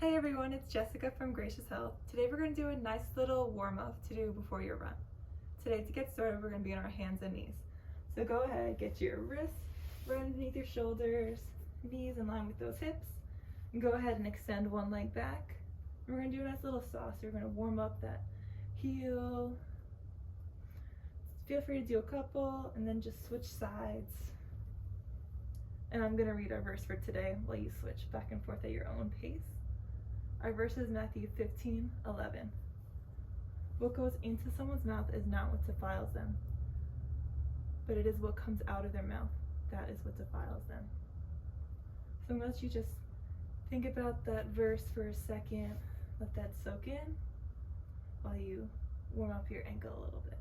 Hey everyone, it's Jessica from Gracious Health. Today we're going to do a nice little warm-up to do before your run. Today to get started we're going to be on our hands and knees. So go ahead, get your wrists right underneath your shoulders, knees in line with those hips, and go ahead and extend one leg back. We're going to do a nice little saw, so we're going to warm up that heel. Feel free to do a couple and then just switch sides. And I'm going to read our verse for today while you switch back and forth at your own pace. Our verse is Matthew 15:11. What goes into someone's mouth is not what defiles them, but it is what comes out of their mouth. That is what defiles them. So I'm going to let you just think about that verse for a second. Let that soak in while you warm up your ankle a little bit.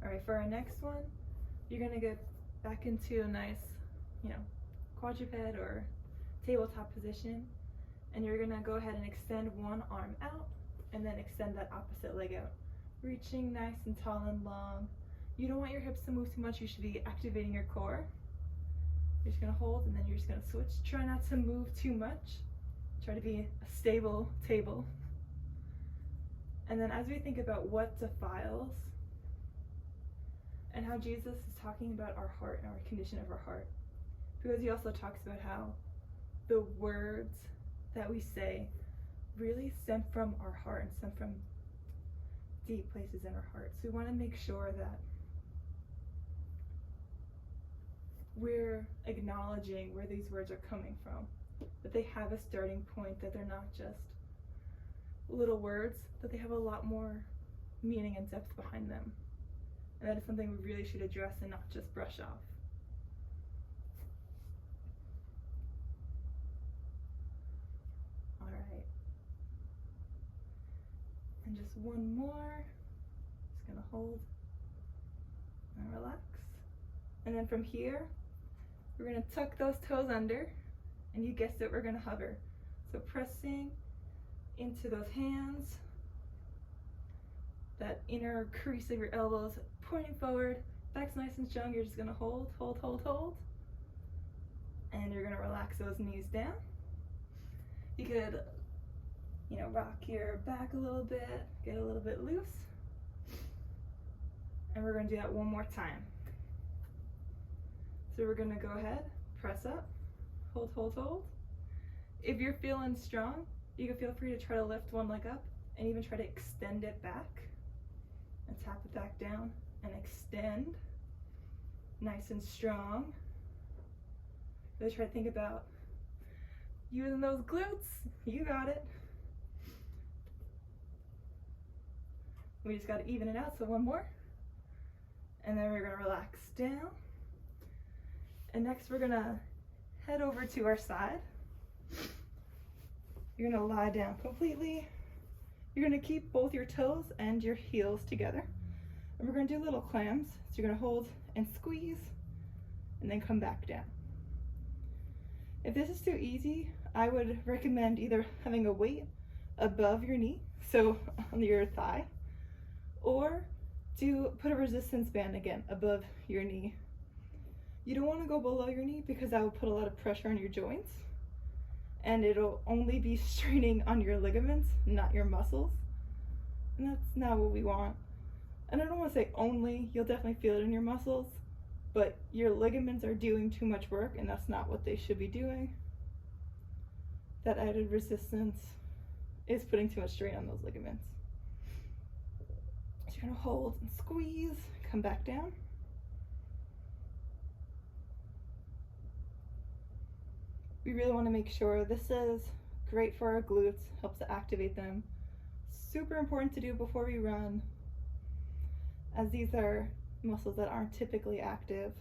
All right, for our next one, you're going to get back into a nice, quadruped or tabletop position, and you're gonna go ahead and extend one arm out and then extend that opposite leg out, reaching nice and tall and long. You don't want your hips to move too much. You should be activating your core. You're just gonna hold and then you're just gonna switch. Try not to move too much. Try to be a stable table. And then as we think about what defiles and how Jesus is talking about our heart and our condition of our heart, because he also talks about how the words that we say really stem from our heart and stem from deep places in our heart. So we want to make sure that we're acknowledging where these words are coming from, that they have a starting point, that they're not just little words, that they have a lot more meaning and depth behind them. And that is something we really should address and not just brush off. And just one more. Just gonna hold and relax. And then from here, we're gonna tuck those toes under, and you guessed it, we're gonna hover. So pressing into those hands, that inner crease of your elbows pointing forward, back's nice and strong. You're just gonna hold, hold, hold, hold. And you're gonna relax those knees down. You could rock your back a little bit, get a little bit loose. And we're going to do that one more time. So we're going to go ahead, press up, hold, hold, hold. If you're feeling strong, you can feel free to try to lift one leg up and even try to extend it back and tap it back down and extend. Nice and strong. Really try to think about using those glutes. You got it. We just got to even it out, so one more. And then we're going to relax down. And next we're going to head over to our side. You're going to lie down completely. You're going to keep both your toes and your heels together. And we're going to do little clams. So you're going to hold and squeeze and then come back down. If this is too easy, I would recommend either having a weight above your knee, so on your thigh, or to put a resistance band again above your knee. You don't want to go below your knee because that will put a lot of pressure on your joints, and it'll only be straining on your ligaments, not your muscles, and that's not what we want. And I don't want to say only, you'll definitely feel it in your muscles, but your ligaments are doing too much work and that's not what they should be doing. That added resistance is putting too much strain on those ligaments. So you're gonna hold and squeeze, come back down. We really wanna make sure this is great for our glutes, helps to activate them. Super important to do before we run, as these are muscles that aren't typically active.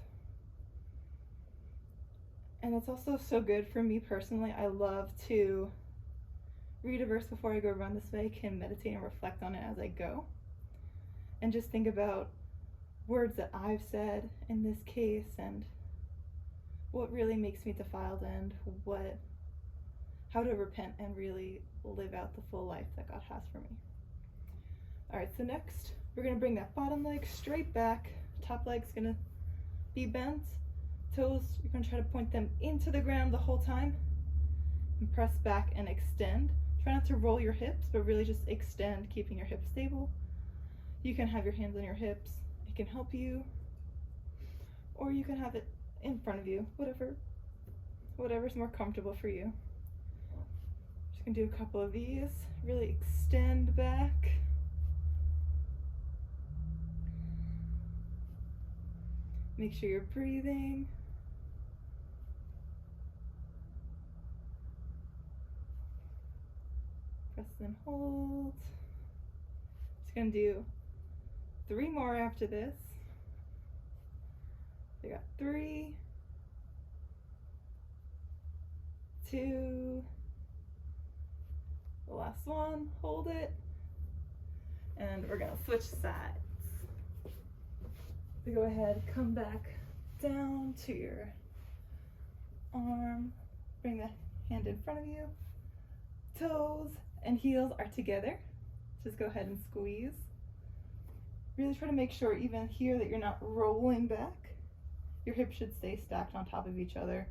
And it's also so good for me personally. I love to read a verse before I go run. This way I can meditate and reflect on it as I go. And just think about words that I've said in this case and what really makes me defiled and how to repent and really live out the full life that God has for me. All right, so next we're gonna bring that bottom leg straight back. Top leg's gonna be bent. Toes, you're going to try to point them into the ground the whole time and press back and extend. Try not to roll your hips, but really just extend, keeping your hips stable. You can have your hands on your hips. It can help you. Or you can have it in front of you, whatever's more comfortable for you. Just going to do a couple of these. Really extend back. Make sure you're breathing. Press and hold. Just gonna do 3 more after this. We got 3, 2, the last one, hold it, and we're gonna switch sides. So go ahead, come back down to your arm, bring the hand in front of you, toes and heels are together. Just go ahead and squeeze. Really try to make sure even here that you're not rolling back. Your hips should stay stacked on top of each other,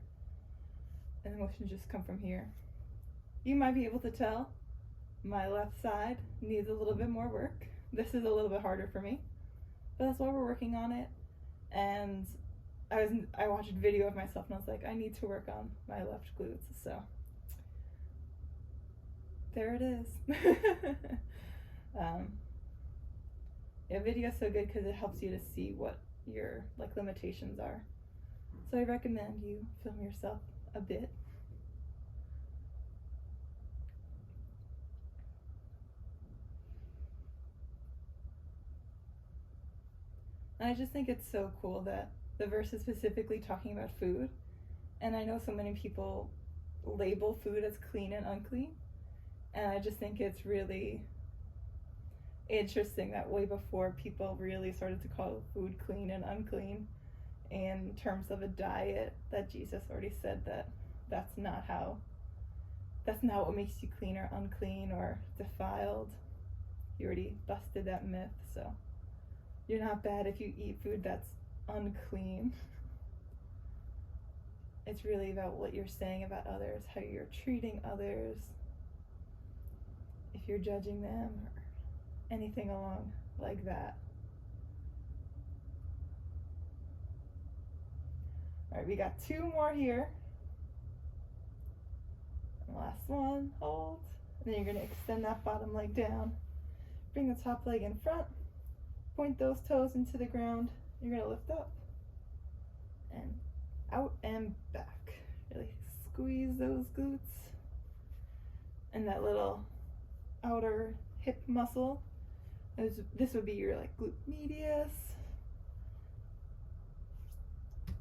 and the motion just come from here. You might be able to tell my left side needs a little bit more work. This is a little bit harder for me, but that's why we're working on it. And I watched a video of myself and I was like, I need to work on my left glutes, so there it is. Yeah, video's so good because it helps you to see what your limitations are. So I recommend you film yourself a bit. And I just think it's so cool that the verse is specifically talking about food. And I know so many people label food as clean and unclean. And I just think it's really interesting that way before people really started to call food clean and unclean in terms of a diet, that Jesus already said that that's not what makes you clean or unclean or defiled. He already busted that myth, so you're not bad if you eat food that's unclean. It's really about what you're saying about others, how you're treating others, if you're judging them or anything along like that. All right, we got 2 more here. And last one, hold. And then you're gonna extend that bottom leg down. Bring the top leg in front. Point those toes into the ground. You're gonna lift up and out and back. Really squeeze those glutes and that little outer hip muscle. This would be your glute medius.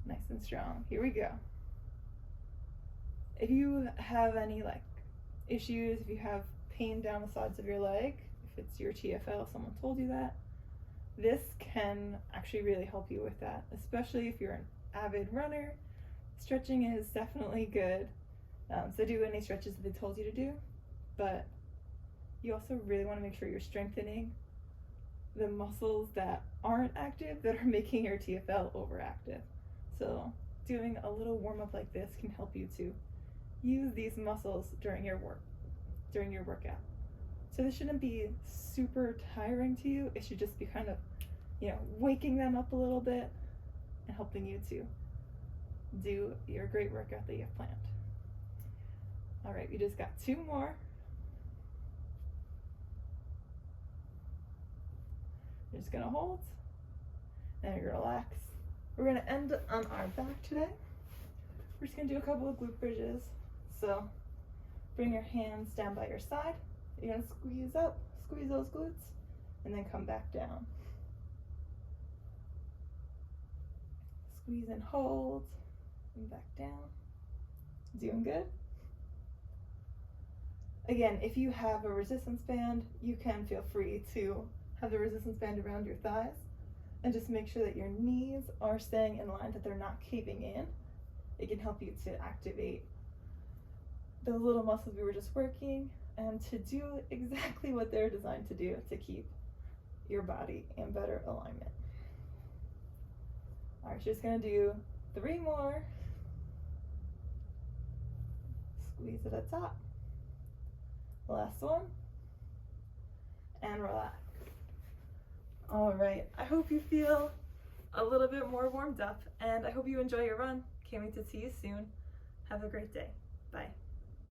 Nice and strong. Here we go. If you have any issues, if you have pain down the sides of your leg, if it's your TFL, someone told you that, this can actually really help you with that, especially if you're an avid runner. Stretching is definitely good. So do any stretches that they told you to do, but you also really want to make sure you're strengthening the muscles that aren't active, that are making your TFL overactive. So doing a little warm-up like this can help you to use these muscles during your workout. So this shouldn't be super tiring to you. It should just be kind of, waking them up a little bit and helping you to do your great workout that you have planned. All right, we just got 2 more. You're just gonna hold, and you're gonna relax. We're gonna end on our back today. We're just gonna do a couple of glute bridges. So bring your hands down by your side. You're gonna squeeze up, squeeze those glutes, and then come back down. Squeeze and hold, and back down. Doing good. Again, if you have a resistance band, you can feel free to have the resistance band around your thighs, and just make sure that your knees are staying in line, that they're not caving in. It can help you to activate those little muscles we were just working and to do exactly what they're designed to do, to keep your body in better alignment. All right, just gonna do 3 more. Squeeze it at top. Last one. And relax. All right, I hope you feel a little bit more warmed up, and I hope you enjoy your run. Can't wait to see you soon. Have a great day. Bye.